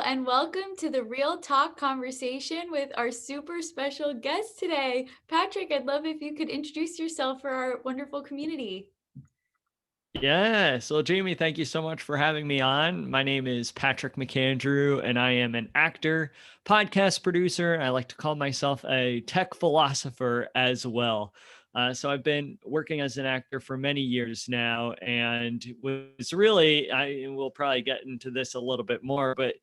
and welcome to the Real Talk conversation with our super special guest today. Patrick, I'd love if you could introduce yourself for our wonderful community. Yeah. So, Jamie, thank you so much for having me on. My name is Patrick McAndrew, and I am an actor, podcast producer. I like to call myself a tech philosopher as well. So, I've been working as an actor for many years now, and was really, I will probably get into this a little bit more, but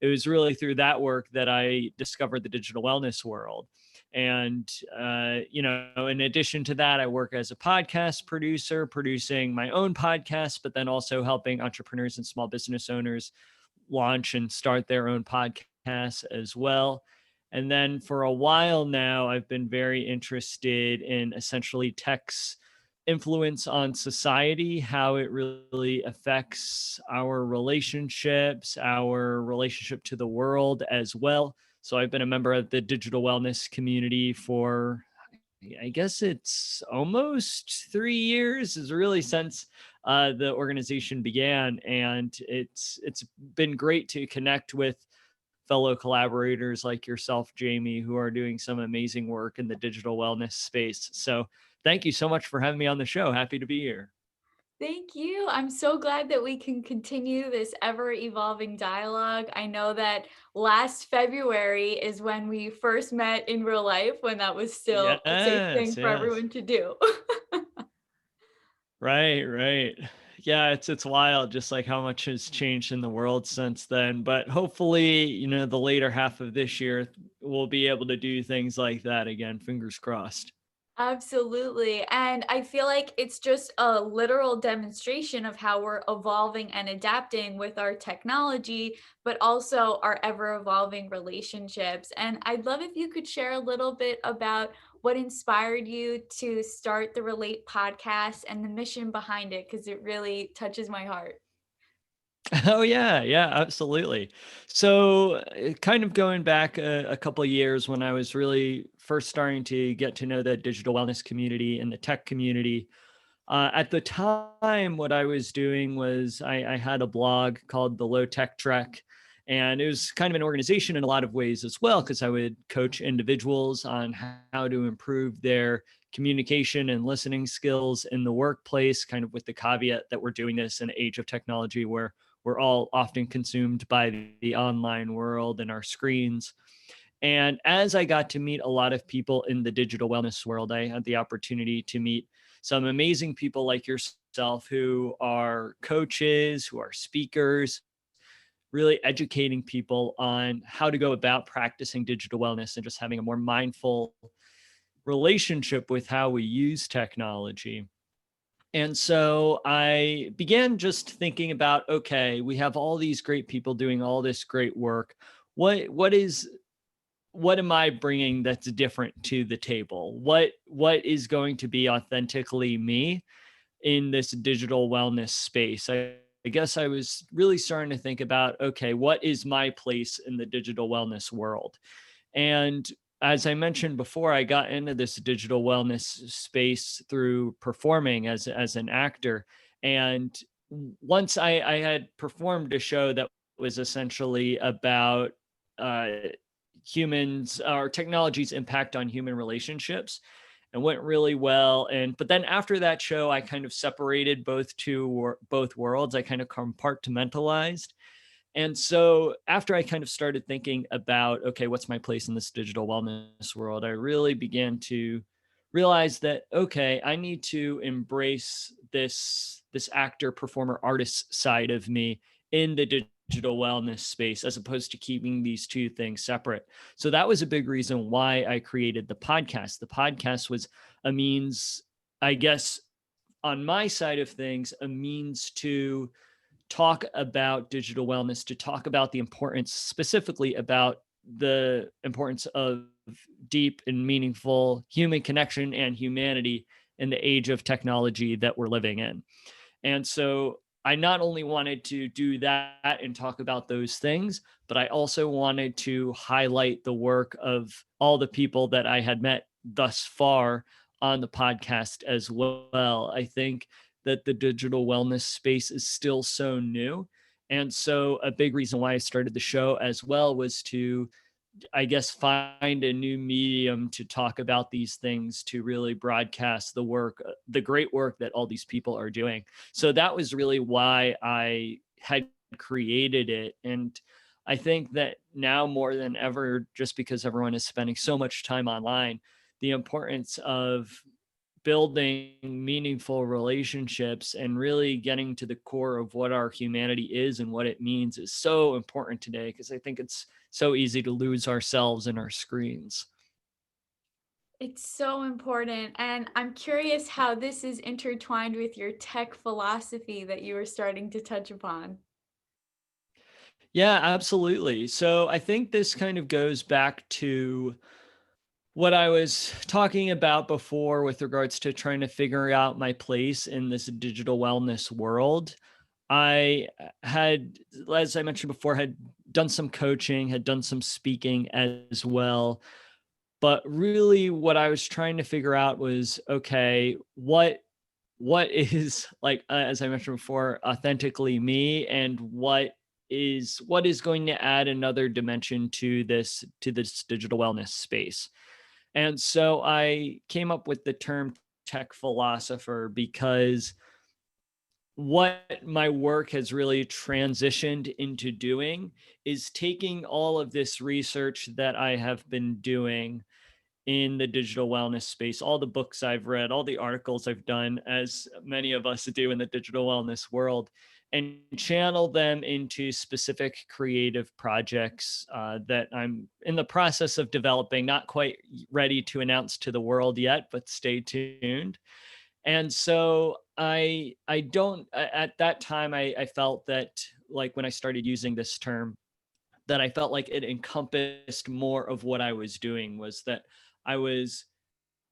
it was really through that work that I discovered the digital wellness world. And, in addition to that, I work as a podcast producer, producing my own podcast, but then also helping entrepreneurs and small business owners launch and start their own podcasts as well. And then for a while now, I've been very interested in essentially tech's influence on society, how it really affects our relationships, our relationship to the world as well. So I've been a member of the digital wellness community for, I guess it's almost 3 years, is really since the organization began, and it's been great to connect with fellow collaborators like yourself, Jamie, who are doing some amazing work in the digital wellness space. So thank you so much for having me on the show. Happy to be here. Thank you. I'm so glad that we can continue this ever evolving dialogue. I know that last February is when we first met in real life, when that was still a safe thing Yes, for yes. everyone to do. Right, right. Yeah, it's wild just like how much has changed in the world since then. But hopefully, the later half of this year we'll be able to do things like that again. Fingers crossed. Absolutely. And I feel like it's just a literal demonstration of how we're evolving and adapting with our technology, but also our ever evolving relationships. And I'd love if you could share a little bit about what inspired you to start the Relate podcast and the mission behind it, because it really touches my heart. Oh yeah, yeah, absolutely. So, kind of going back a couple of years when I was really first starting to get to know the digital wellness community and the tech community. At the time, what I was doing was I had a blog called the Low Tech Trek, and it was kind of an organization in a lot of ways as well, because I would coach individuals on how to improve their communication and listening skills in the workplace, kind of with the caveat that we're doing this in an age of technology where we're all often consumed by the online world and our screens. And as I got to meet a lot of people in the digital wellness world, I had the opportunity to meet some amazing people like yourself who are coaches, who are speakers, really educating people on how to go about practicing digital wellness and just having a more mindful relationship with how we use technology. And so I began just thinking about, okay, we have all these great people doing all this great work. What am I bringing that's different to the table? What is going to be authentically me in this digital wellness space? I guess I was really starting to think about, okay, what is my place in the digital wellness world? And as I mentioned before, I got into this digital wellness space through performing as an actor. And once I had performed a show that was essentially about uh, humans or technology's impact on human relationships, and went really well. And but then after that show, I kind of separated both worlds. I kind of compartmentalized. And so after I kind of started thinking about, okay, what's my place in this digital wellness world, I really began to realize that, okay, I need to embrace this actor, performer, artist side of me in the digital wellness space, as opposed to keeping these two things separate. So that was a big reason why I created the podcast. The podcast was a means, I guess, on my side of things, a means to talk about digital wellness, to talk about the importance, specifically about the importance of deep and meaningful human connection and humanity in the age of technology that we're living in. And so I not only wanted to do that and talk about those things, but I also wanted to highlight the work of all the people that I had met thus far on the podcast as well. I think that the digital wellness space is still so new. And so a big reason why I started the show as well was to, I guess, find a new medium to talk about these things, to really broadcast the work, the great work that all these people are doing. So that was really why I had created it. And I think that now more than ever, just because everyone is spending so much time online, the importance of building meaningful relationships and really getting to the core of what our humanity is and what it means is so important today, because I think it's so easy to lose ourselves in our screens. It's so important. And I'm curious how this is intertwined with your tech philosophy that you were starting to touch upon. Yeah, absolutely. So I think this kind of goes back to what I was talking about before with regards to trying to figure out my place in this digital wellness world. I had, as I mentioned before, had done some coaching, had done some speaking as well. But really what I was trying to figure out was, okay, what is like, as I mentioned before, authentically me, and what is going to add another dimension to this digital wellness space. And so I came up with the term tech philosopher because what my work has really transitioned into doing is taking all of this research that I have been doing in the digital wellness space, all the books I've read, all the articles I've done, as many of us do in the digital wellness world, and channel them into specific creative projects that I'm in the process of developing, not quite ready to announce to the world yet, but stay tuned. And so I don't at that time I felt that, like, when I started using this term, that I felt like it encompassed more of what I was doing, was that I was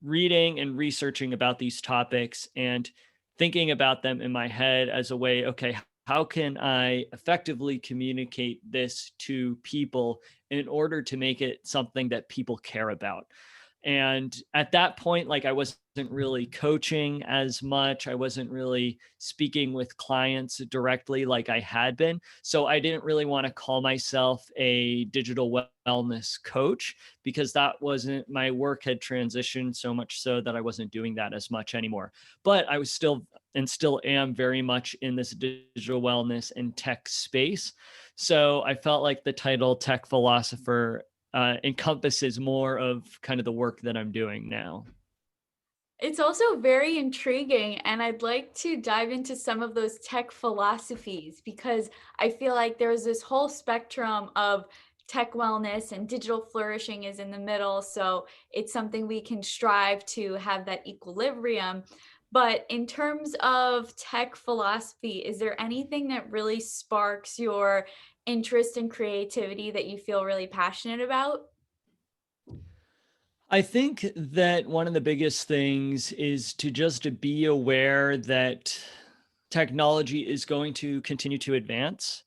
reading and researching about these topics and thinking about them in my head as a way, okay, how can I effectively communicate this to people in order to make it something that people care about? And at that point, like, I wasn't really coaching as much. I wasn't really speaking with clients directly like I had been. So I didn't really want to call myself a digital wellness coach, because that wasn't, my work had transitioned so much so that I wasn't doing that as much anymore. But I was still, and still am, very much in this digital wellness and tech space. So I felt like the title tech philosopher encompasses more of kind of the work that I'm doing now. It's also very intriguing, and I'd like to dive into some of those tech philosophies because I feel like there's this whole spectrum of tech wellness and digital flourishing is in the middle. So it's something we can strive to have that equilibrium. But in terms of tech philosophy, is there anything that really sparks your interest and creativity that you feel really passionate about? I think that one of the biggest things is to just be aware that technology is going to continue to advance,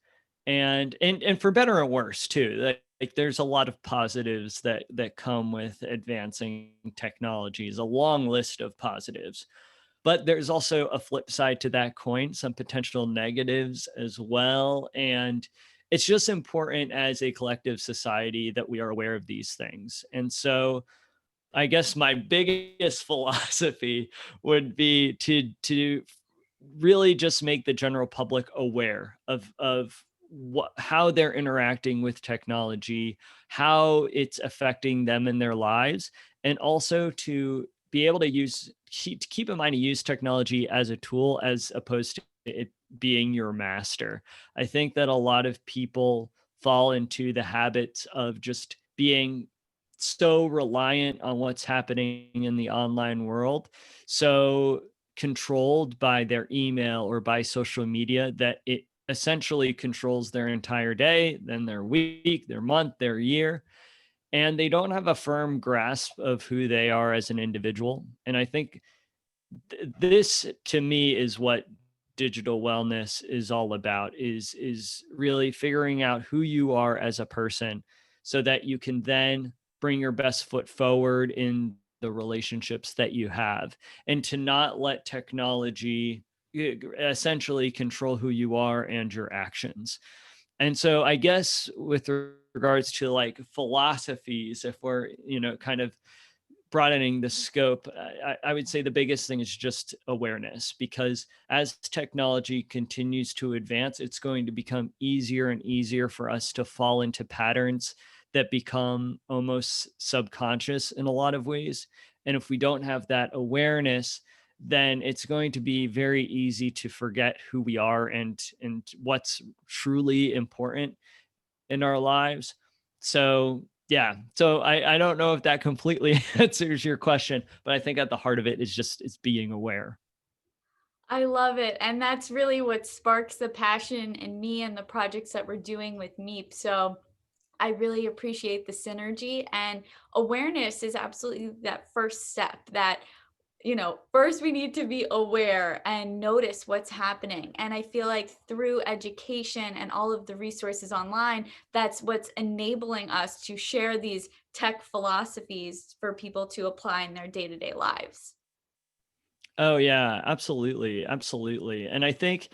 and for better or worse too. Like, there's a lot of positives that come with advancing technologies, a long list of positives. But there's also a flip side to that coin, some potential negatives as well. And it's just important as a collective society that we are aware of these things. And so I guess my biggest philosophy would be to really just make the general public aware of what, how they're interacting with technology, how it's affecting them in their lives, and also to be able to keep in mind to use technology as a tool as opposed to it being your master. I think that a lot of people fall into the habits of just being so reliant on what's happening in the online world, so controlled by their email or by social media, that it essentially controls their entire day, then their week, their month, their year, and they don't have a firm grasp of who they are as an individual. And I think this, to me, is what digital wellness is all about, is really figuring out who you are as a person, so that you can then bring your best foot forward in the relationships that you have, and to not let technology essentially control who you are and your actions. And so I guess with regards to like philosophies, if we're, kind of broadening the scope, I would say the biggest thing is just awareness, because as technology continues to advance, it's going to become easier and easier for us to fall into patterns that become almost subconscious in a lot of ways. And if we don't have that awareness, then it's going to be very easy to forget who we are and what's truly important in our lives. So yeah, so I don't know if that completely answers your question, but I think at the heart of it is just it's being aware. I love it, and that's really what sparks the passion in me and the projects that we're doing with Meep. So I really appreciate the synergy, and awareness is absolutely that first step that, first we need to be aware and notice what's happening. And I feel like through education and all of the resources online, that's what's enabling us to share these tech philosophies for people to apply in their day-to-day lives. Oh yeah, absolutely, absolutely. And I think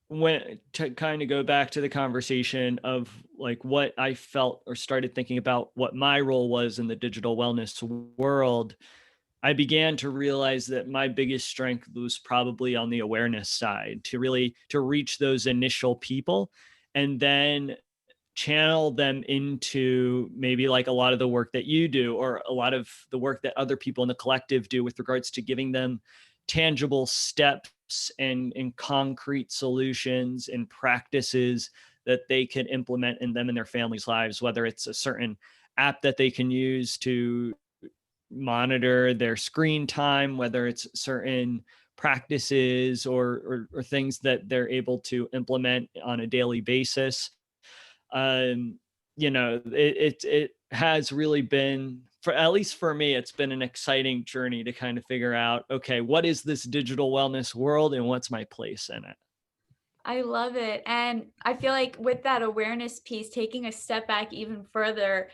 when to kind of go back to the conversation of like what I felt or started thinking about what my role was in the digital wellness world, I began to realize that my biggest strength was probably on the awareness side, to really to reach those initial people and then channel them into maybe like a lot of the work that you do or a lot of the work that other people in the collective do with regards to giving them tangible steps and concrete solutions and practices that they can implement in them and their families' lives, whether it's a certain app that they can use to monitor their screen time, whether it's certain practices or things that they're able to implement on a daily basis. um it has really been, for at least for me, it's been an exciting journey to kind of figure out, okay, what is this digital wellness world and what's my place in it. I love it. And I feel like with that awareness piece, taking a step back even further,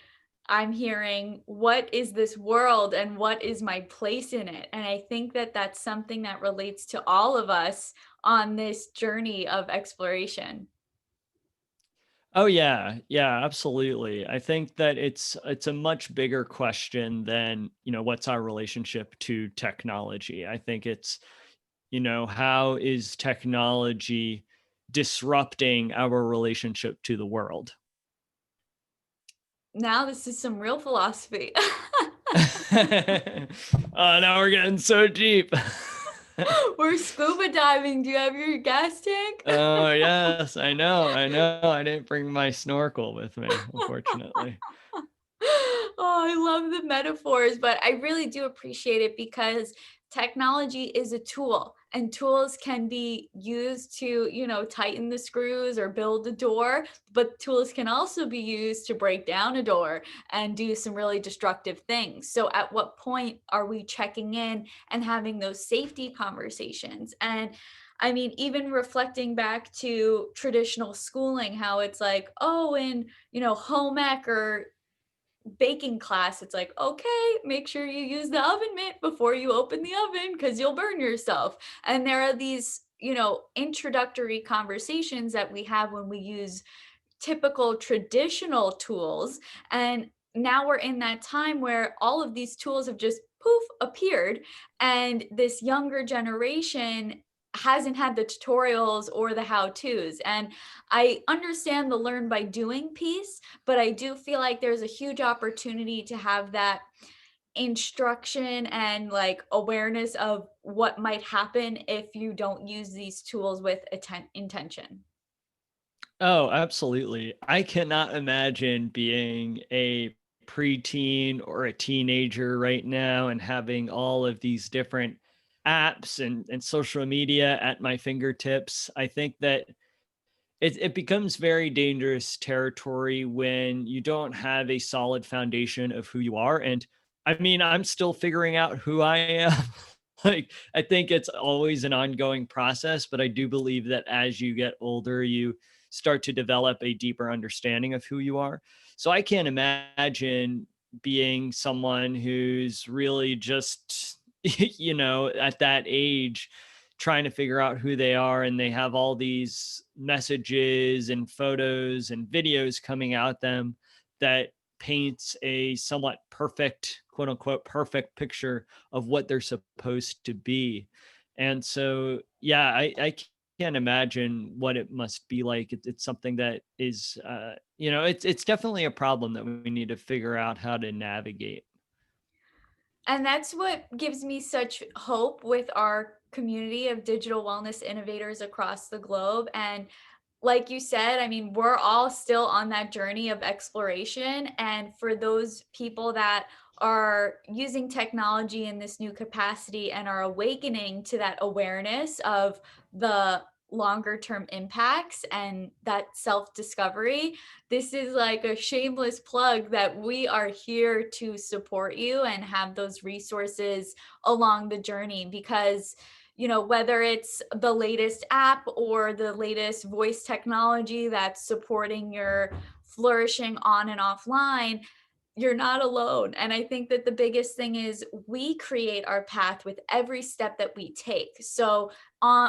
I'm hearing what is this world and what is my place in it? And I think that that's something that relates to all of us on this journey of exploration. Oh yeah, yeah, absolutely. I think that it's a much bigger question than, what's our relationship to technology. I think it's, how is technology disrupting our relationship to the world? Now, this is some real philosophy. Now we're getting so deep. We're scuba diving. Do you have your gas tank? Oh, yes, I know, I know. I didn't bring my snorkel with me, unfortunately. Oh, I love the metaphors, but I really do appreciate it because technology is a tool and tools can be used to, tighten the screws or build a door, but tools can also be used to break down a door and do some really destructive things. So at what point are we checking in and having those safety conversations? And I mean, even reflecting back to traditional schooling, how it's like, oh, in, home ec or baking class, it's like, okay, make sure you use the oven mitt before you open the oven because you'll burn yourself. And there are these, introductory conversations that we have when we use typical traditional tools. And now we're in that time where all of these tools have just poof appeared. And this younger generation hasn't had the tutorials or the how to's. And I understand the learn by doing piece, but I do feel like there's a huge opportunity to have that instruction and like awareness of what might happen if you don't use these tools with intention. Oh, absolutely. I cannot imagine being a preteen or a teenager right now and having all of these different apps and social media at my fingertips. I think that it becomes very dangerous territory when you don't have a solid foundation of who you are. And I mean, I'm still figuring out who I am. Like, I think it's always an ongoing process, but I do believe that as you get older, you start to develop a deeper understanding of who you are. So I can't imagine being someone who's really just, at that age trying to figure out who they are, and they have all these messages and photos and videos coming at them that paints a somewhat perfect, quote unquote, perfect picture of what they're supposed to be. And so, yeah, I can't imagine what it must be like. It's something that is, it's definitely a problem that we need to figure out how to navigate. And that's what gives me such hope with our community of digital wellness innovators across the globe. And like you said, I mean, we're all still on that journey of exploration. And for those people that are using technology in this new capacity and are awakening to that awareness of the longer term impacts and that self discovery, this is like a shameless plug that we are here to support you and have those resources along the journey because whether it's the latest app or the latest voice technology that's supporting your flourishing on and offline, you're not alone. And I think that the biggest thing is we create our path with every step that we take. So,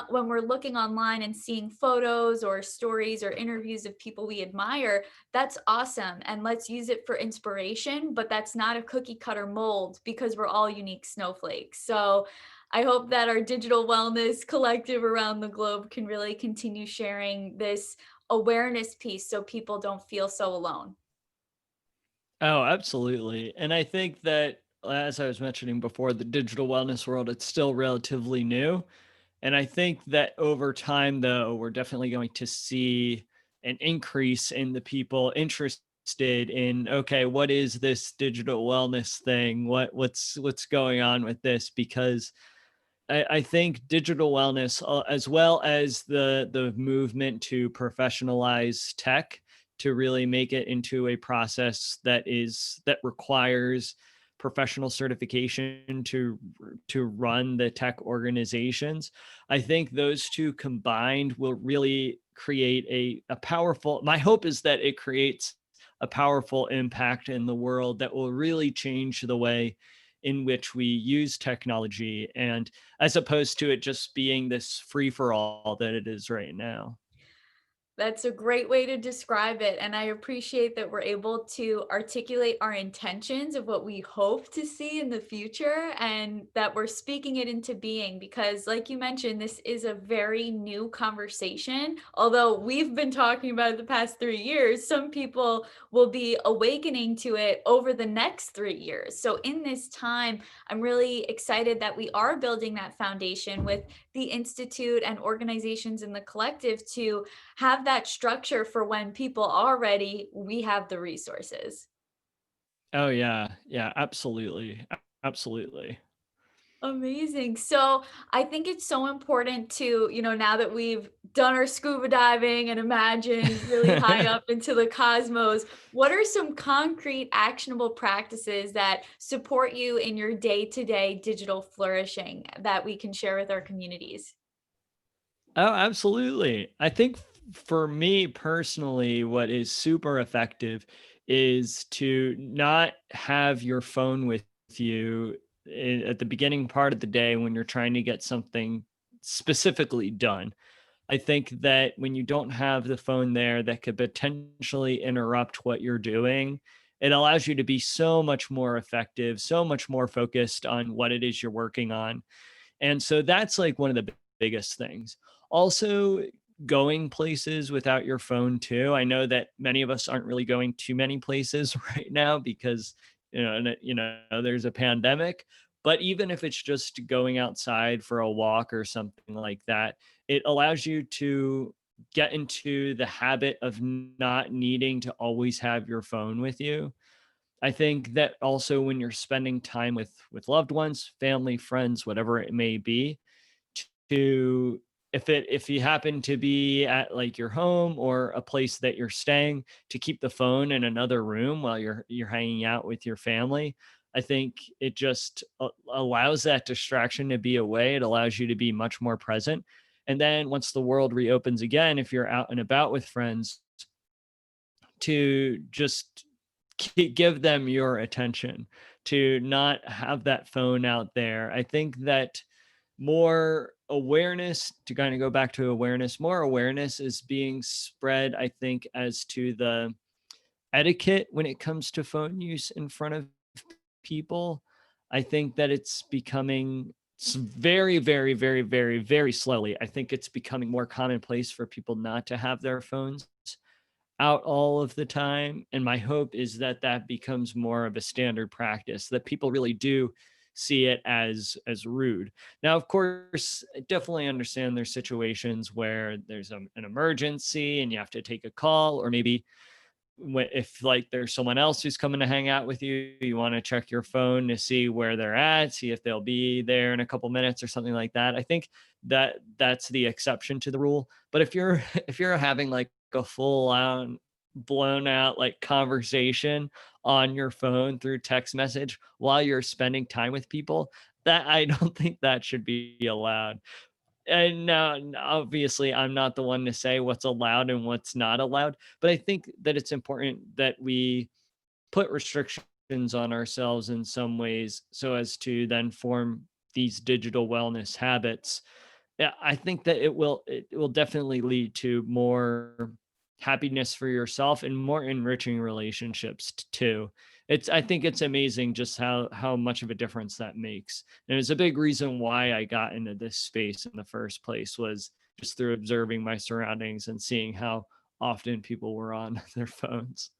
when we're looking online and seeing photos or stories or interviews of people we admire, that's awesome. And let's use it for inspiration, but that's not a cookie cutter mold because we're all unique snowflakes. So, I hope that our digital wellness collective around the globe can really continue sharing this awareness piece so people don't feel so alone. Oh, absolutely. And I think that, as I was mentioning before, the digital wellness world, it's still relatively new. And I think that over time, though, we're definitely going to see an increase in the people interested in, okay, what is this digital wellness thing? What's going on with this? Because I think digital wellness, as well as the movement to professionalize tech, to really make it into a process that requires professional certification to run the tech organizations. I think those two combined will really create a powerful. My hope is that it creates a powerful impact in the world that will really change the way in which we use technology, and as opposed to it just being this free for all that it is right now. That's a great way to describe it. And I appreciate that we're able to articulate our intentions of what we hope to see in the future and that we're speaking it into being. Because, like you mentioned, this is a very new conversation. Although we've been talking about it the past 3 years, some people will be awakening to it over the next 3 years. So, in this time, I'm really excited that we are building that foundation with the Institute and organizations in the collective to have that structure for when people are ready, we have the resources. Oh yeah, yeah, absolutely, absolutely. Amazing. So I think it's so important to, now that we've done our scuba diving and imagined really high up into the cosmos, what are some concrete, actionable practices that support you in your day to day digital flourishing that we can share with our communities? Oh, absolutely. I think for me personally, what is super effective is to not have your phone with you at the beginning part of the day when you're trying to get something specifically done. I think that when you don't have the phone there that could potentially interrupt what you're doing, it allows you to be so much more effective, so much more focused on what it is you're working on. And so that's like one of the biggest things. Also, going places without your phone too. I know that many of us aren't really going too many places right now because there's a pandemic. But even if it's just going outside for a walk or something like that, it allows you to get into the habit of not needing to always have your phone with you. I think that also when you're spending time with loved ones, family, friends, whatever it may be, to if you happen to be at like your home or a place that you're staying, to keep the phone in another room while you're hanging out with your family. I think it just allows that distraction to be away. It allows you to be much more present. And then once the world reopens again, if you're out and about with friends, to just give them your attention, to not have that phone out there. I think that more awareness, to kind of go back to awareness, more awareness is being spread, I think, as to the etiquette when it comes to phone use in front of people. I think that it's becoming very, very, very, very, very slowly. I think it's becoming more commonplace for people not to have their phones out all of the time. And my hope is that that becomes more of a standard practice, that people really do see it as rude. Now, of course, I definitely understand there's situations where there's an emergency and you have to take a call, or maybe if like there's someone else who's coming to hang out with you, you want to check your phone to see where they're at, see if they'll be there in a couple minutes or something like that. I think that that's the exception to the rule. But if you're if you're having like a full on blown out like conversation on your phone through text message while you're spending time with people, that I don't think that should be allowed. And now, obviously, I'm not the one to say what's allowed and what's not allowed, but I think that it's important that we put restrictions on ourselves in some ways so as to then form these digital wellness habits. Yeah, I think that it will definitely lead to more happiness for yourself and more enriching relationships too. I think it's amazing just how much of a difference that makes. And it's a big reason why I got into this space in the first place, was just through observing my surroundings and seeing how often people were on their phones.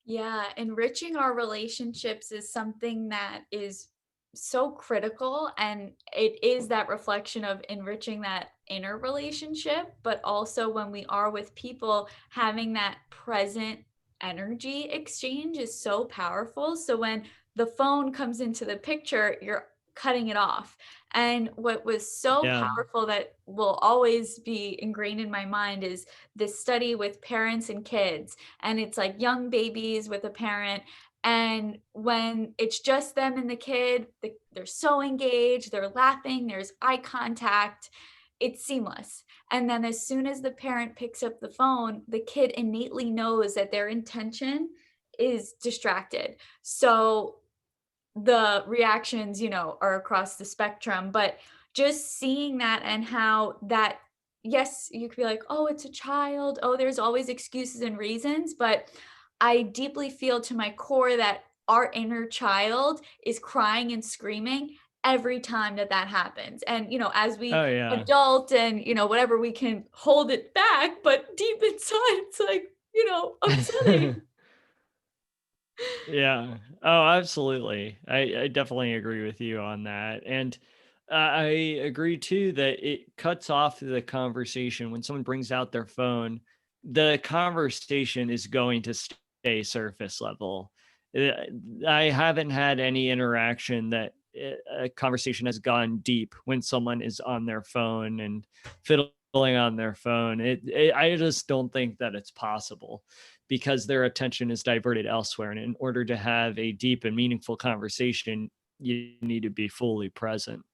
Yeah, enriching our relationships is something that is so critical, and it is that reflection of enriching that inner relationship, but also when we are with people, having that present energy exchange is so powerful. So when the phone comes into the picture, you're cutting it off. And what was so Yeah. powerful that will always be ingrained in my mind is this study with parents and kids, and it's like young babies with a parent, and when it's just them and the kid, they're so engaged, they're laughing, there's eye contact, it's seamless. And then as soon as the parent picks up the phone, the kid innately knows that their intention is distracted. So the reactions, are across the spectrum, but just seeing that and how that, yes, you could be like, "Oh, it's a child. Oh, there's always excuses and reasons," but I deeply feel to my core that our inner child is crying and screaming every time that that happens. And, as we Oh yeah. adult and, whatever, we can hold it back, but deep inside, it's like, upsetting. Yeah. Oh, absolutely. I definitely agree with you on that. And I agree too that it cuts off the conversation when someone brings out their phone. The conversation is going to stay surface level. Uh, I haven't had any interaction that a conversation has gone deep when someone is on their phone and fiddling on their phone. I just don't think that it's possible, because their attention is diverted elsewhere. And in order to have a deep and meaningful conversation, you need to be fully present.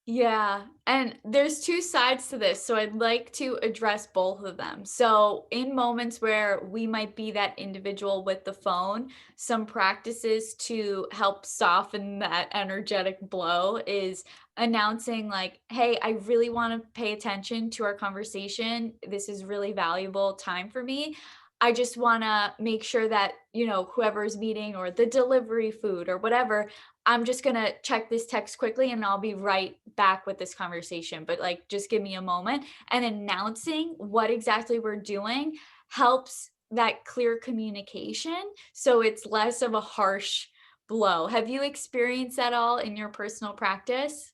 Yeah, and there's 2 sides to this, so I'd like to address both of them. So, in moments where we might be that individual with the phone, some practices to help soften that energetic blow is announcing like, "Hey, I really wanna pay attention to our conversation. This is really valuable time for me. I just wanna make sure that, whoever's meeting or the delivery food or whatever, I'm just gonna check this text quickly and I'll be right back with this conversation, but like just give me a moment." And announcing what exactly we're doing helps that clear communication. So it's less of a harsh blow. Have you experienced that all in your personal practice?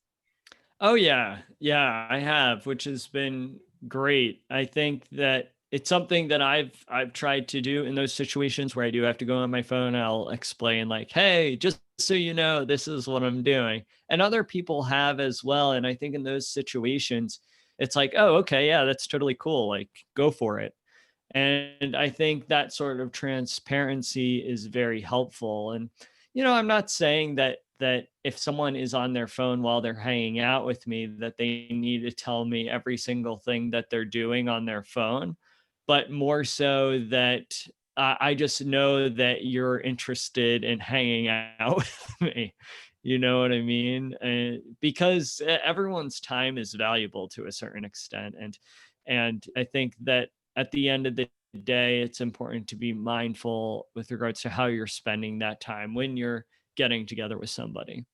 Oh yeah. Yeah, I have, which has been great. I think that it's something that I've tried to do in those situations where I do have to go on my phone. I'll explain like, "Hey, just so you know, this is what I'm doing." And other people have as well. And I think in those situations, it's like, "Oh, okay, yeah, that's totally cool. Like, go for it." And I think that sort of transparency is very helpful. And, I'm not saying that if someone is on their phone while they're hanging out with me, that they need to tell me every single thing that they're doing on their phone, but more so that I just know that you're interested in hanging out with me. You know what I mean? And because everyone's time is valuable to a certain extent, and I think that at the end of the day, it's important to be mindful with regards to how you're spending that time when you're getting together with somebody.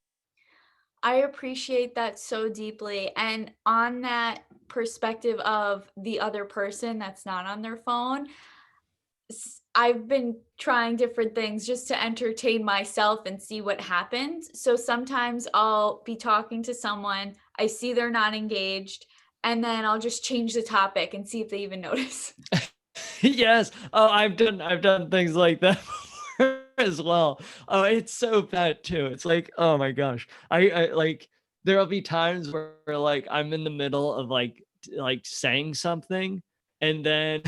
I appreciate that so deeply. And on that perspective of the other person that's not on their phone, I've been trying different things just to entertain myself and see what happens. So sometimes I'll be talking to someone, I see they're not engaged, and then I'll just change the topic and see if they even notice. Yes. Oh, I've done things like that before as well. Oh, it's so bad too. It's like, oh my gosh. I like there'll be times where like I'm in the middle of like saying something, and then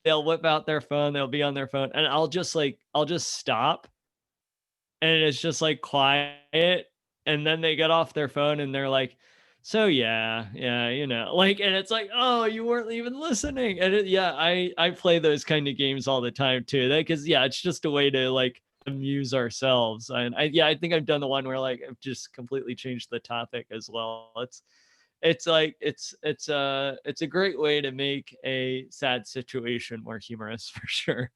they'll whip out their phone, they'll be on their phone, and I'll just stop, and it's just like quiet, and then they get off their phone and they're like, so yeah, yeah, like, and it's like, oh, you weren't even listening. And yeah, I play those kind of games all the time too, that because yeah, it's just a way to like amuse ourselves. And I think I've done the one where like I've just completely changed the topic as well. It's like it's a great way to make a sad situation more humorous for sure.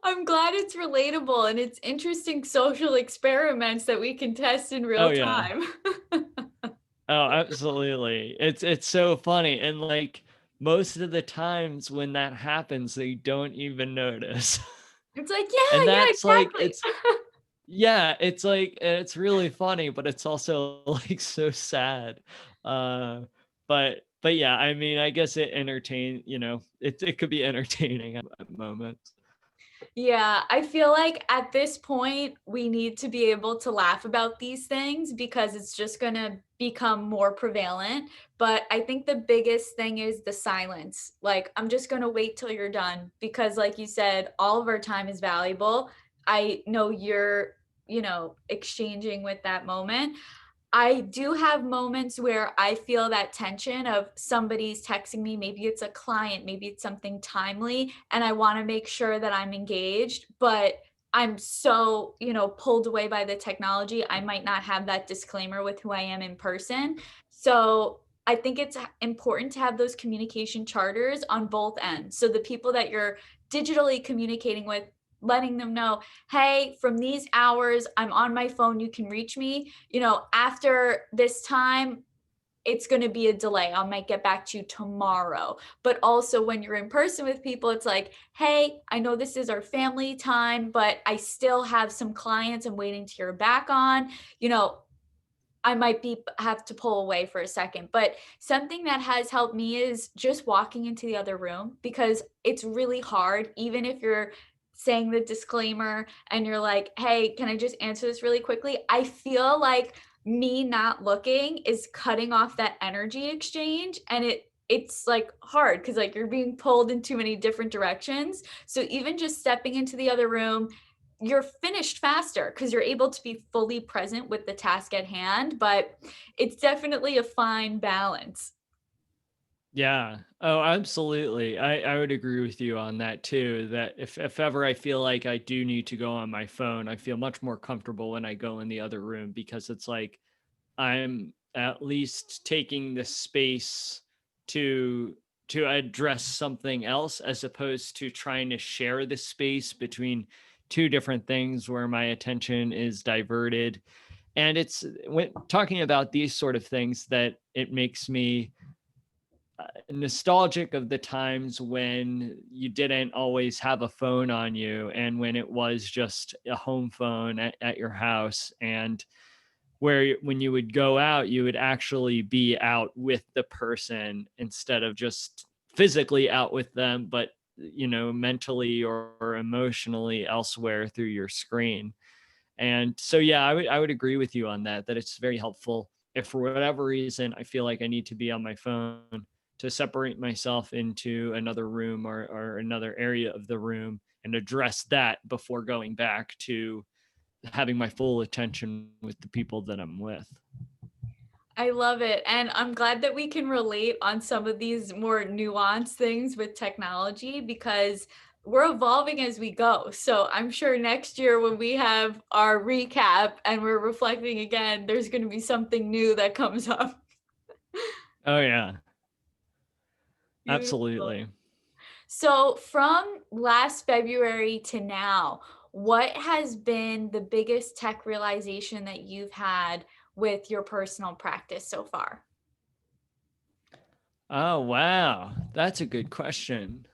I'm glad it's relatable and it's interesting social experiments that we can test in Oh real yeah. time. Oh, absolutely. It's so funny, and like most of the times when that happens, they don't even notice. It's like, And yeah, yeah, that's like exactly. it's yeah, it's like it's really funny, but it's also like so sad. Uh but yeah, I mean, I guess it could be entertaining at moments. Yeah, I feel like at this point, we need to be able to laugh about these things because it's just gonna become more prevalent. But I think the biggest thing is the silence. Like, I'm just gonna wait till you're done because, like you said, all of our time is valuable. I know you're, exchanging with that moment. I do have moments where I feel that tension of somebody's texting me, maybe it's a client, maybe it's something timely, and I wanna make sure that I'm engaged, but I'm so, pulled away by the technology, I might not have that disclaimer with who I am in person. So, I think it's important to have those communication charters on both ends. So the people that you're digitally communicating with, letting them know, "Hey, from these hours, I'm on my phone, you can reach me. After this time, it's going to be a delay. I might get back to you tomorrow." But also, when you're in person with people, it's like, "Hey, I know this is our family time, but I still have some clients I'm waiting to hear back on. You know, I might be have to pull away for a second." But something that has helped me is just walking into the other room because it's really hard, even if you're saying the disclaimer and you're like, "Hey, can I just answer this really quickly?" I feel like me not looking is cutting off that energy exchange, and it's like hard because like you're being pulled in too many different directions. So even just stepping into the other room, you're finished faster because you're able to be fully present with the task at hand, but it's definitely a fine balance. Yeah. Oh, absolutely. I would agree with you on that too. That if ever I feel like I do need to go on my phone, I feel much more comfortable when I go in the other room because it's like I'm at least taking the space to to address something else as opposed to trying to share the space between two different things where my attention is diverted. And it's when talking about these sort of things that it makes me nostalgic of the times when you didn't always have a phone on you and when it was just a home phone at your house, and where when you would go out you would actually be out with the person instead of just physically out with them, but mentally or emotionally elsewhere through your screen. And so yeah, I would agree with you on that it's very helpful if for whatever reason I feel like I need to be on my phone to separate myself into another room or another area of the room and address that before going back to having my full attention with the people that I'm with. I love it, and I'm glad that we can relate on some of these more nuanced things with technology because we're evolving as we go. So I'm sure next year when we have our recap and we're reflecting again, there's going to be something new that comes up. Oh yeah, Beautiful. absolutely. So from last February to now, what has been the biggest tech realization that you've had with your personal practice so far? Oh wow, that's a good question.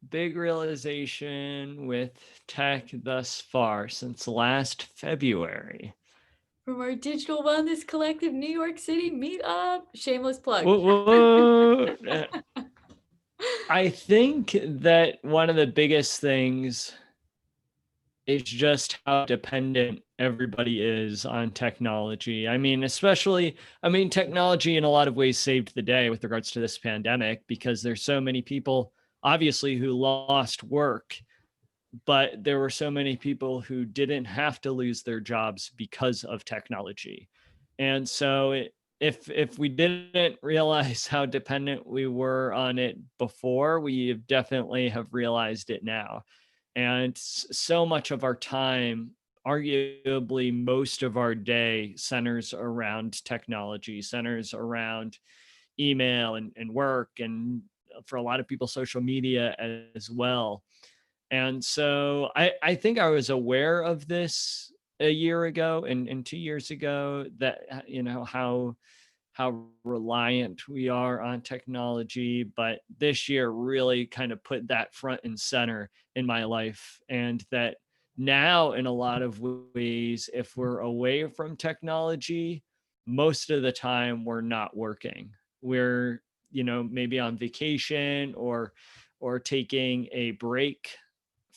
Big realization with tech thus far since last February. From our Digital Wellness Collective New York City meetup. Shameless plug. Whoa, I think that one of the biggest things is just how dependent everybody is on technology. I mean, technology in a lot of ways saved the day with regards to this pandemic because there's so many people, obviously, who lost work, but there were so many people who didn't have to lose their jobs because of technology. And so if we didn't realize how dependent we were on it before, we definitely have realized it now. And so much of our time, arguably most of our day, centers around technology, centers around email and work, and for a lot of people, social media as well. And so I think I was aware of this a year ago and 2 years ago, that how reliant we are on technology, but this year really kind of put that front and center in my life. And that now, in a lot of ways, if we're away from technology, most of the time we're not working. We're, maybe on vacation or taking a break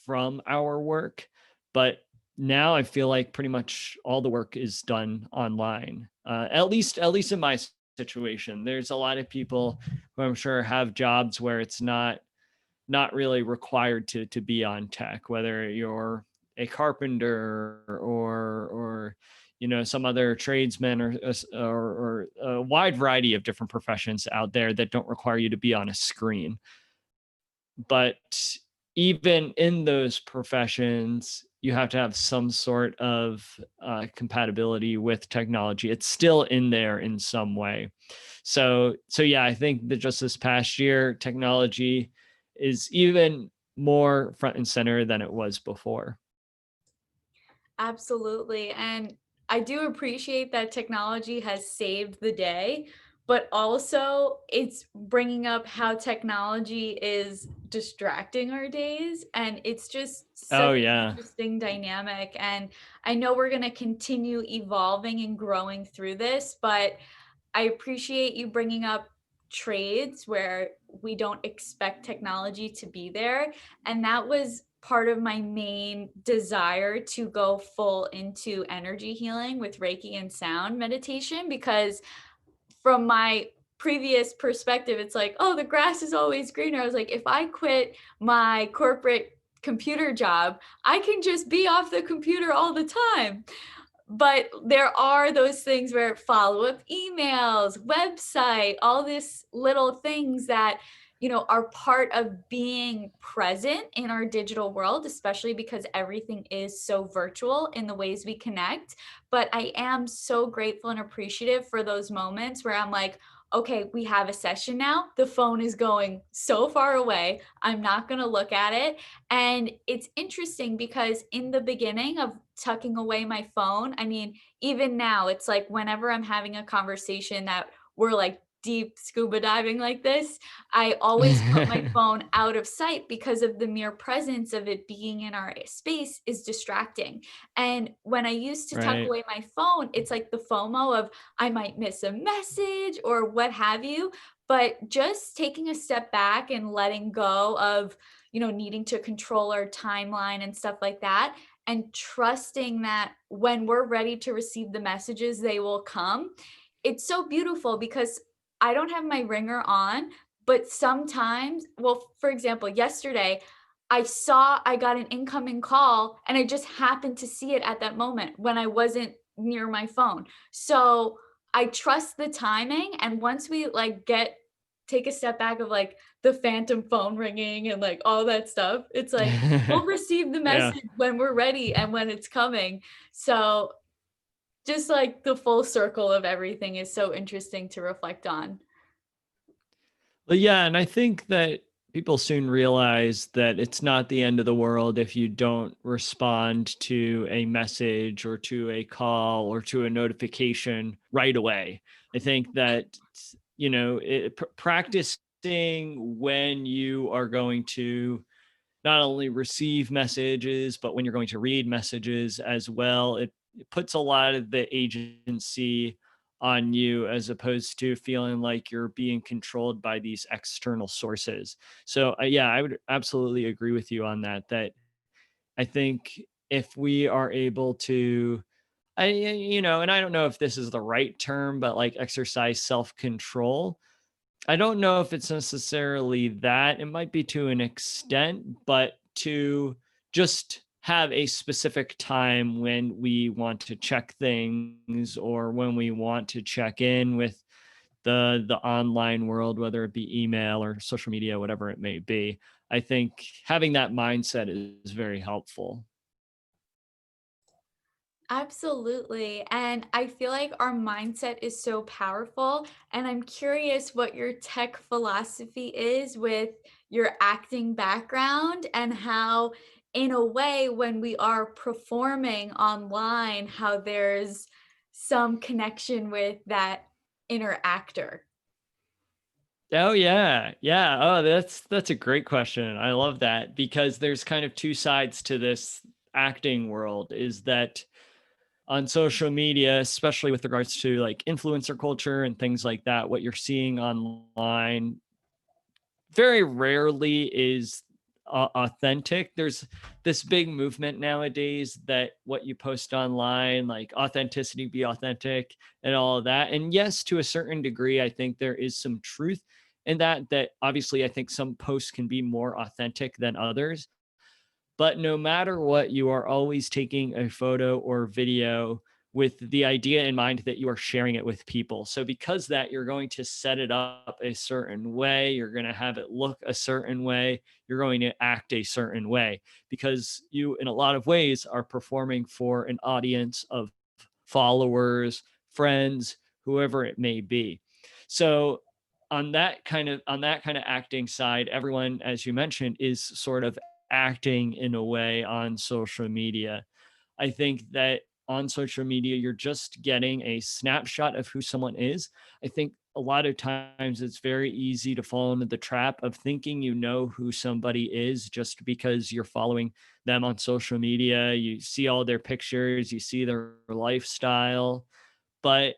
from our work. But now I feel like pretty much all the work is done online. At least in my situation. There's a lot of people who I'm sure have jobs where it's not really required to be on tech, whether you're a carpenter or some other tradesman or a wide variety of different professions out there that don't require you to be on a screen. But even in those professions, you have to have some sort of compatibility with technology. It's still in there in some way. So yeah, I think that just this past year, technology is even more front and center than it was before. Absolutely. And I do appreciate that technology has saved the day, but also it's bringing up how technology is distracting our days. And it's just such Oh an yeah. interesting dynamic. And I know we're going to continue evolving and growing through this, but I appreciate you bringing up trades where we don't expect technology to be there. And that was part of my main desire to go full into energy healing with Reiki and sound meditation, because from my previous perspective, it's like, oh, the grass is always greener. I was like, if I quit my corporate computer job, I can just be off the computer all the time. But there are those things where follow-up emails, website, all these little things that, are part of being present in our digital world, especially because everything is so virtual in the ways we connect. But I am so grateful and appreciative for those moments where I'm like, okay, we have a session now. The phone is going so far away. I'm not going to look at it. And it's interesting because in the beginning of tucking away my phone, I mean, even now, it's like whenever I'm having a conversation that we're like deep scuba diving like this, I always put my phone out of sight because of the mere presence of it being in our space is distracting. And when I used to tuck Right. away my phone, it's like the FOMO of I might miss a message or what have you. But just taking a step back and letting go of needing to control our timeline and stuff like that, and trusting that when we're ready to receive the messages, they will come. It's so beautiful because I don't have my ringer on, but sometimes, well, for example, yesterday, I saw I got an incoming call and I just happened to see it at that moment when I wasn't near my phone. So I trust the timing. And once we like get take a step back of like the phantom phone ringing and like all that stuff. It's like we'll receive the Yeah. message when we're ready and when it's coming. So just like the full circle of everything is so interesting to reflect on. But yeah, and I think that people soon realize that it's not the end of the world if you don't respond to a message or to a call or to a notification right away. I think that, practicing when you are going to not only receive messages, but when you're going to read messages as well. It puts a lot of the agency on you as opposed to feeling like you're being controlled by these external sources. So, yeah, I would absolutely agree with you on that. That I think if we are able to, and I don't know if this is the right term, but like exercise self control. I don't know if it's necessarily that. It might be to an extent, but to just have a specific time when we want to check things or when we want to check in with the online world, whether it be email or social media, whatever it may be. I think having that mindset is very helpful. Absolutely. And I feel like our mindset is so powerful. And I'm curious what your tech philosophy is with your acting background and how, in a way, when we are performing online, how there's some connection with that inner actor. Oh yeah. Yeah. Oh, that's a great question. I love that because there's kind of two sides to this acting world is that on social media, especially with regards to like influencer culture and things like that, what you're seeing online very rarely is authentic. There's this big movement nowadays that what you post online, like authenticity, be authentic, and all of that. And yes, to a certain degree, I think there is some truth in that. That obviously, I think some posts can be more authentic than others. But no matter what, you are always taking a photo or video with the idea in mind that you are sharing it with people. So because that, you're going to set it up a certain way, you're going to have it look a certain way, you're going to act a certain way because you in a lot of ways are performing for an audience of followers, friends, whoever it may be. So on that kind of acting side, everyone, as you mentioned, is sort of acting in a way on social media. I think that on social media, you're just getting a snapshot of who someone is. I think a lot of times it's very easy to fall into the trap of thinking you know who somebody is just because you're following them on social media. You see all their pictures, you see their lifestyle, but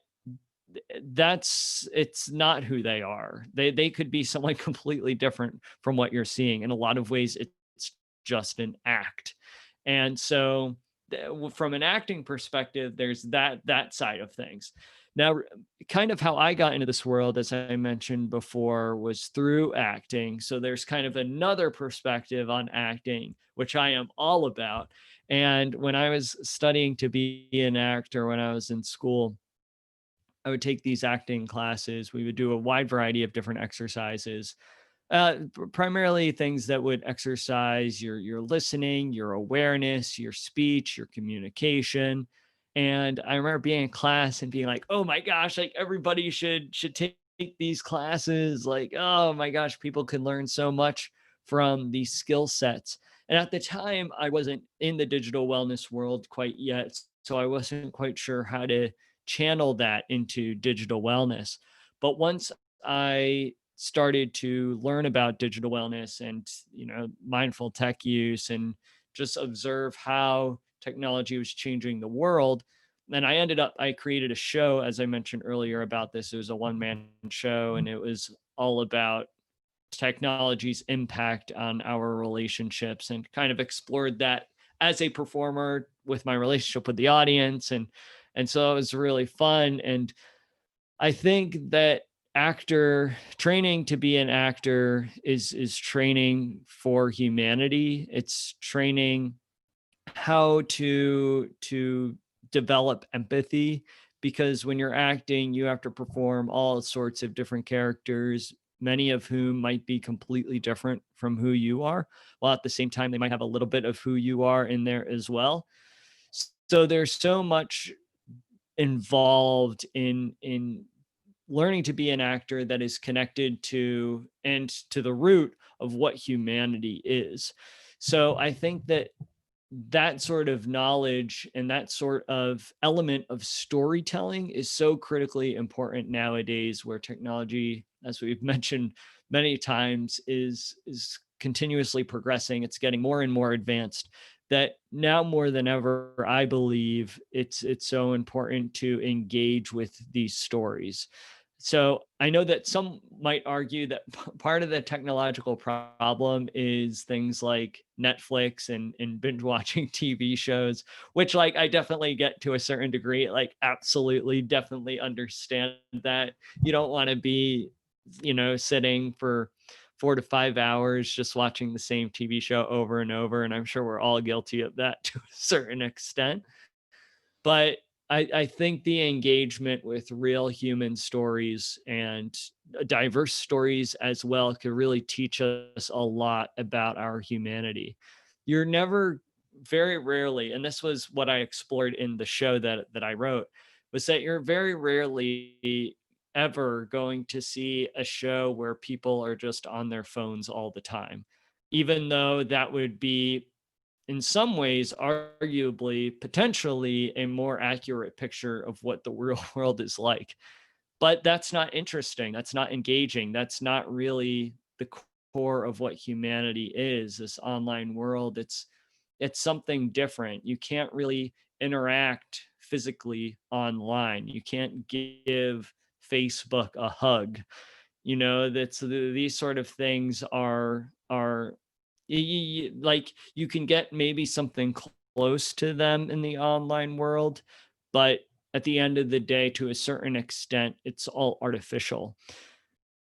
that's it's not who they are. They could be someone completely different from what you're seeing. In a lot of ways, it's just an act. And so from an acting perspective, there's that side of things. Now, kind of how I got into this world, as I mentioned before, was through acting. So there's kind of another perspective on acting, which I am all about. And when I was studying to be an actor when I was in school, I would take these acting classes. We would do a wide variety of different exercises, primarily things that would exercise your listening, your awareness, your speech, your communication. And I remember being in class and being like, "Oh my gosh, like everybody should take these classes. Like, oh my gosh, people can learn so much from these skill sets." And at the time, I wasn't in the digital wellness world quite yet, so I wasn't quite sure how to channel that into digital wellness. But once I started to learn about digital wellness and mindful tech use and just observe how technology was changing the world, then I created a show, as I mentioned earlier, about this. It was a one-man show and it was all about technology's impact on our relationships and kind of explored that as a performer with my relationship with the audience. And so it was really fun. And I think that actor training to be an actor is training for humanity. It's training how to develop empathy, because when you're acting, you have to perform all sorts of different characters, many of whom might be completely different from who you are, while at the same time, they might have a little bit of who you are in there as well. So there's so much involved in learning to be an actor that is connected to and to the root of what humanity is. So I think that that sort of knowledge and that sort of element of storytelling is so critically important nowadays, where technology, as we've mentioned many times, is continuously progressing. It's getting more and more advanced, that now more than ever, I believe it's so important to engage with these stories. So I know that some might argue that part of the technological problem is things like Netflix and binge watching TV shows, which, like, I definitely get to a certain degree, like absolutely definitely understand that you don't want to be, sitting for 4 to 5 hours just watching the same TV show over and over. And I'm sure we're all guilty of that to a certain extent. But I think the engagement with real human stories and diverse stories as well could really teach us a lot about our humanity. You're never, very rarely, and this was what I explored in the show that I wrote, was that you're very rarely ever going to see a show where people are just on their phones all the time, even though that would be, in some ways, arguably, potentially a more accurate picture of what the real world is like. But that's not interesting. That's not engaging. That's not really the core of what humanity is, this online world. It's something different. You can't really interact physically online. You can't give Facebook a hug. That's these sort of things are like, you can get maybe something close to them in the online world, but at the end of the day, to a certain extent, it's all artificial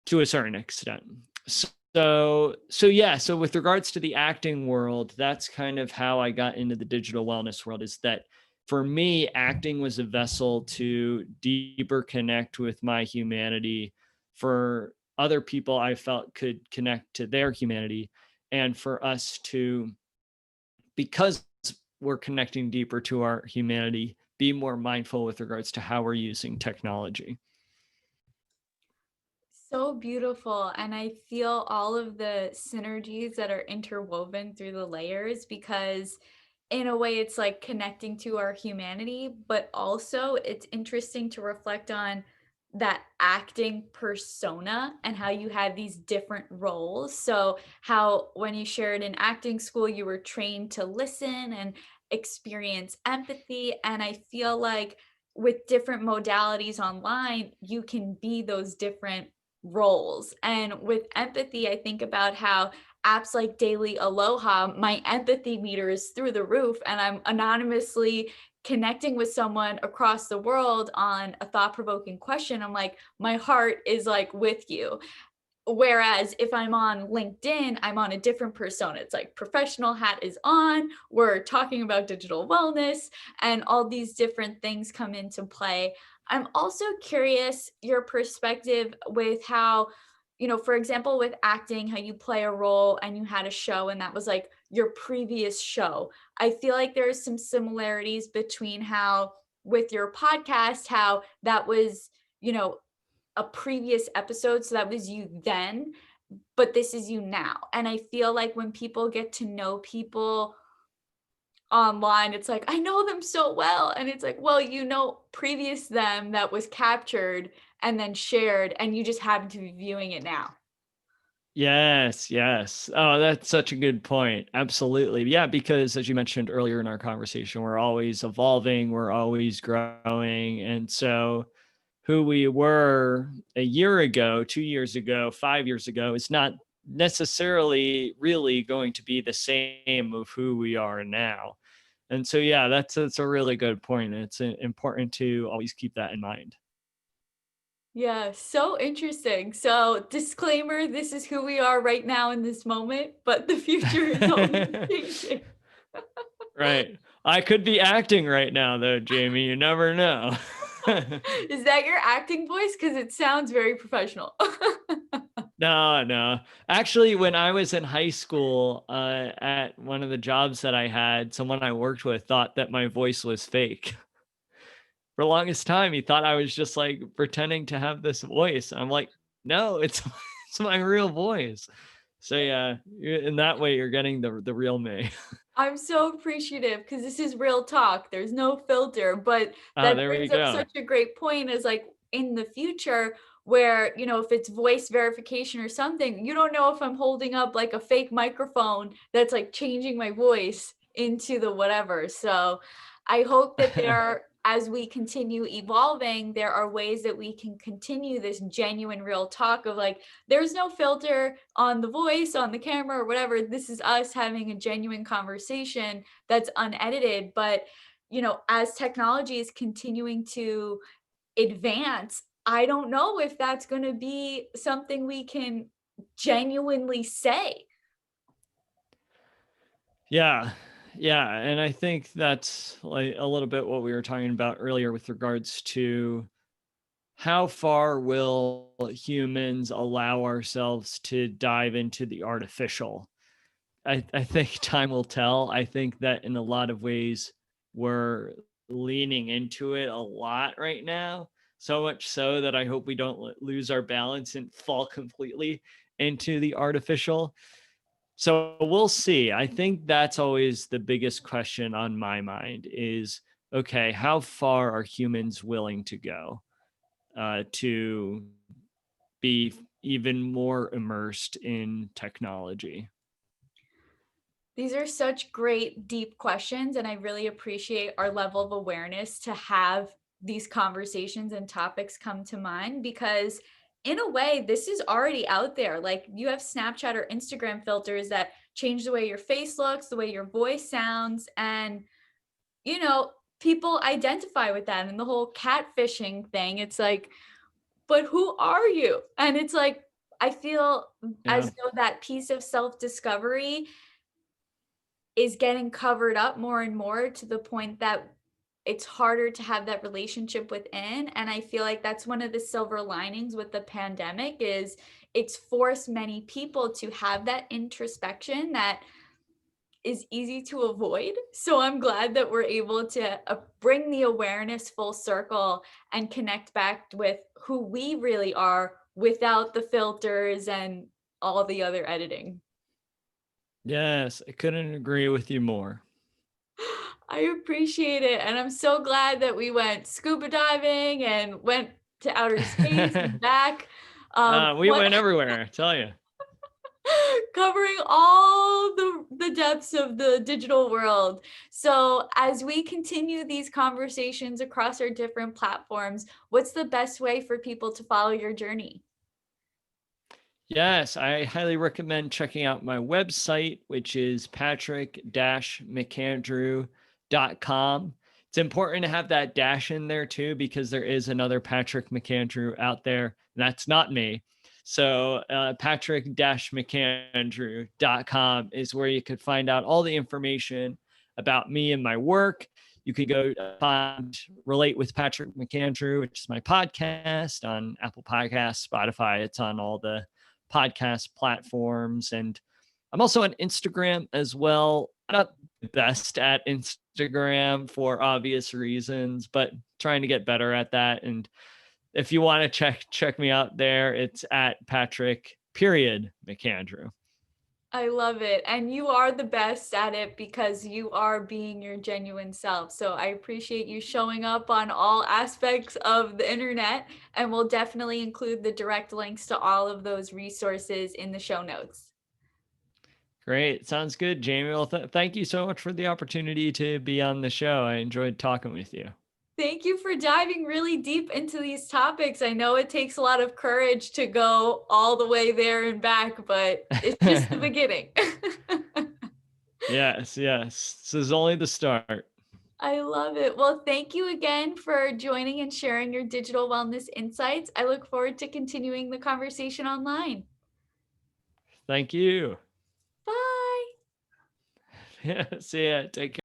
to a certain extent. So yeah, so with regards to the acting world, that's kind of how I got into the digital wellness world, is that for me, acting was a vessel to deeper connect with my humanity. For other people, I felt could connect to their humanity, and for us to, because we're connecting deeper to our humanity, be more mindful with regards to how we're using technology. So beautiful. And I feel all of the synergies that are interwoven through the layers because, in a way, it's like connecting to our humanity, but also it's interesting to reflect on that acting persona and how you had these different roles. So, how when you shared in acting school, you were trained to listen and experience empathy. And I feel like with different modalities online, you can be those different roles. And with empathy, I think about how apps like Daily Aloha, my empathy meter is through the roof, and I'm anonymously connecting with someone across the world on a thought provoking question. I'm like, my heart is like with you. Whereas if I'm on LinkedIn, I'm on a different persona. It's like professional hat is on, we're talking about digital wellness, and all these different things come into play. I'm also curious your perspective with how, for example, with acting, how you play a role and you had a show and that was like your previous show. I feel like there's some similarities between how with your podcast, how that was, you know, a previous episode. So that was you then, but this is you now. And I feel like when people get to know people online, it's like, I know them so well. And it's like, well, previous them that was captured and then shared, and you just happen to be viewing it now. Yes, yes. Oh, that's such a good point. Absolutely. Yeah, because as you mentioned earlier in our conversation, we're always evolving, we're always growing. And so who we were a year ago, 2 years ago, 5 years ago is not necessarily really going to be the same of who we are now. And so, yeah, that's a really good point. It's important to always keep that in mind. Yeah, so interesting. So, disclaimer, this is who we are right now in this moment, but the future is always changing. Right. I could be acting right now, though, Jamie. You never know. Is that your acting voice? Because it sounds very professional. No, no. Actually, when I was in high school, at one of the jobs that I had, someone I worked with thought that my voice was fake. For the longest time, he thought I was just like pretending to have this voice. I'm like, no, it's it's my real voice. So yeah, in that way, you're getting the real me. I'm so appreciative because this is real talk. There's no filter, but Ah, that there we brings up go. such a great point is like in the future where, if it's voice verification or something, you don't know if I'm holding up like a fake microphone that's like changing my voice into the whatever. So I hope that as we continue evolving, there are ways that we can continue this genuine real talk of like, there's no filter on the voice, on the camera, or whatever. This is us having a genuine conversation that's unedited. But, as technology is continuing to advance, I don't know if that's going to be something we can genuinely say. Yeah. Yeah. And I think that's like a little bit what we were talking about earlier with regards to how far will humans allow ourselves to dive into the artificial? I think time will tell. I think that in a lot of ways, we're leaning into it a lot right now. So much so that I hope we don't lose our balance and fall completely into the artificial. So we'll see. I think that's always the biggest question on my mind is okay, how far are humans willing to go to be even more immersed in technology? These are such great, deep questions, and I really appreciate our level of awareness to have these conversations and topics come to mind because, in a way, this is already out there. Like, you have Snapchat or Instagram filters that change the way your face looks, the way your voice sounds, and, you know, people identify with that. And the whole catfishing thing, it's like, but who are you? And it's like, I feel as Yeah. though that piece of self discovery is getting covered up more and more to the point that it's harder to have that relationship within. And I feel like that's one of the silver linings with the pandemic is it's forced many people to have that introspection that is easy to avoid. So I'm glad that we're able to bring the awareness full circle and connect back with who we really are without the filters and all the other editing. Yes, I couldn't agree with you more. I appreciate it, and I'm so glad that we went scuba diving and went to outer space and back. We What went everywhere, I tell you. covering all the depths of the digital world. So, as we continue these conversations across our different platforms, what's the best way for people to follow your journey? Yes, I highly recommend checking out my website, which is patrick-mcandrew.com. It's important to have that dash in there too, because there is another Patrick McAndrew out there. And that's not me. So patrick-mcandrew.com is where you could find out all the information about me and my work. You could go find Relate with Patrick McAndrew, which is my podcast on Apple Podcasts, Spotify. It's on all the podcast platforms. And I'm also on Instagram as well. Not the best at Instagram for obvious reasons, but trying to get better at that. And if you want to check me out there, it's at Patrick period McAndrew. I love it. And you are the best at it because you are being your genuine self. So I appreciate you showing up on all aspects of the internet. And we'll definitely include the direct links to all of those resources in the show notes. Great. Sounds good, Jamie. Well, thank you so much for the opportunity to be on the show. I enjoyed talking with you. Thank you for diving really deep into these topics. I know it takes a lot of courage to go all the way there and back, but it's just the beginning. Yes, yes. This is only the start. I love it. Well, thank you again for joining and sharing your digital wellness insights. I look forward to continuing the conversation online. Thank you. Bye. Yeah, see ya. Take care.